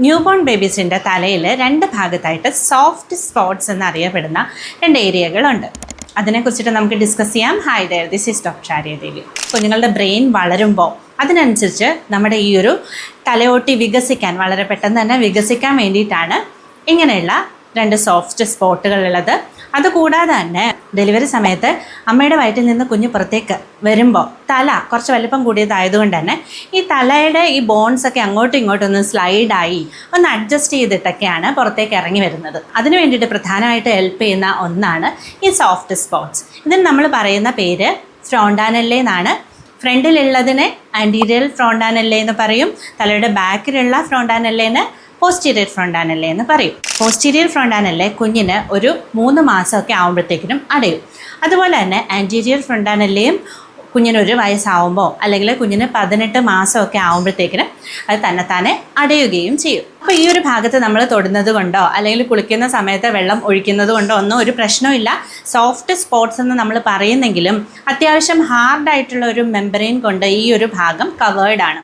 New born ബേബീസിൻ്റെ തലയിൽ രണ്ട് ഭാഗത്തായിട്ട് സോഫ്റ്റ് സ്പോട്ട്സ് എന്നറിയപ്പെടുന്ന രണ്ട് ഏരിയകളുണ്ട്. അതിനെക്കുറിച്ചിട്ട് നമുക്ക് ഡിസ്കസ് ചെയ്യാം. Hi there, this is doctor Aryadevi. കുഞ്ഞുങ്ങളുടെ ബ്രെയിൻ വളരുമ്പോൾ അതിനനുസരിച്ച് നമ്മുടെ ഈ ഒരു തലയോട്ടി വികസിക്കാൻ, വളരെ പെട്ടെന്ന് തന്നെ വികസിക്കാൻ വേണ്ടിയിട്ടാണ് ഇങ്ങനെയുള്ള രണ്ട് സോഫ്റ്റ് സ്പോട്ടുകളുള്ളത്. അതുകൂടാതെ തന്നെ ഡെലിവറി സമയത്ത് അമ്മയുടെ വയറ്റിൽ നിന്ന് കുഞ്ഞ് പുറത്തേക്ക് വരുമ്പോൾ തല കുറച്ച് വലിപ്പം കൂടിയതായതുകൊണ്ട് തന്നെ ഈ തലയുടെ ഈ ബോൺസൊക്കെ അങ്ങോട്ടും ഇങ്ങോട്ടും ഒന്ന് സ്ലൈഡായി ഒന്ന് അഡ്ജസ്റ്റ് ചെയ്തിട്ടൊക്കെയാണ് പുറത്തേക്ക് ഇറങ്ങി വരുന്നത്. അതിന് വേണ്ടിയിട്ട് പ്രധാനമായിട്ട് ഹെൽപ്പ് ചെയ്യുന്ന ഒന്നാണ് ഈ സോഫ്റ്റ് സ്പോട്ട്സ്. ഇതിന് നമ്മൾ പറയുന്ന പേര് ഫ്രോണ്ടാനെല്ലെ എന്നാണ്. ഫ്രണ്ടിലുള്ളതിനെ ആൻറ്റീരിയർ ഫ്രോണ്ടാനെല്ലെ എന്ന് പറയും. തലയുടെ ബാക്കിലുള്ള ഫ്രോണ്ടാനെല്ലേന് പോസ്റ്റീരിയർ ഫ്രോണ്ടാനെല്ലെ എന്ന് പറയും. പോസ്റ്റീരിയർ ഫ്രോണ്ടാനെല്ലെ കുഞ്ഞിന് ഒരു 3 മാസമൊക്കെ ആകുമ്പോഴത്തേക്കിനും അടയും. അതുപോലെ തന്നെ ആൻറ്റീരിയർ ഫ്രോണ്ടാനെല്ലെയും കുഞ്ഞിനൊരു വയസ്സാവുമ്പോൾ അല്ലെങ്കിൽ കുഞ്ഞിന് 18 മാസമൊക്കെ ആകുമ്പോഴത്തേക്കിനും അത് തന്നെത്താനെ അടയുകയും ചെയ്യും. അപ്പോൾ ഈ ഒരു ഭാഗത്ത് നമ്മൾ തൊടുന്നത് കൊണ്ടോ അല്ലെങ്കിൽ കുളിക്കുന്ന സമയത്ത് വെള്ളം ഒഴിക്കുന്നത് കൊണ്ടോ ഒന്നും ഒരു പ്രശ്നമില്ല. സോഫ്റ്റ് സ്പോട്ട്സ് എന്ന് നമ്മൾ പറയുന്നെങ്കിലും അത്യാവശ്യം ഹാർഡായിട്ടുള്ള ഒരു മെമ്പറൈൻ കൊണ്ട് ഈ ഒരു ഭാഗം കവേർഡാണ്.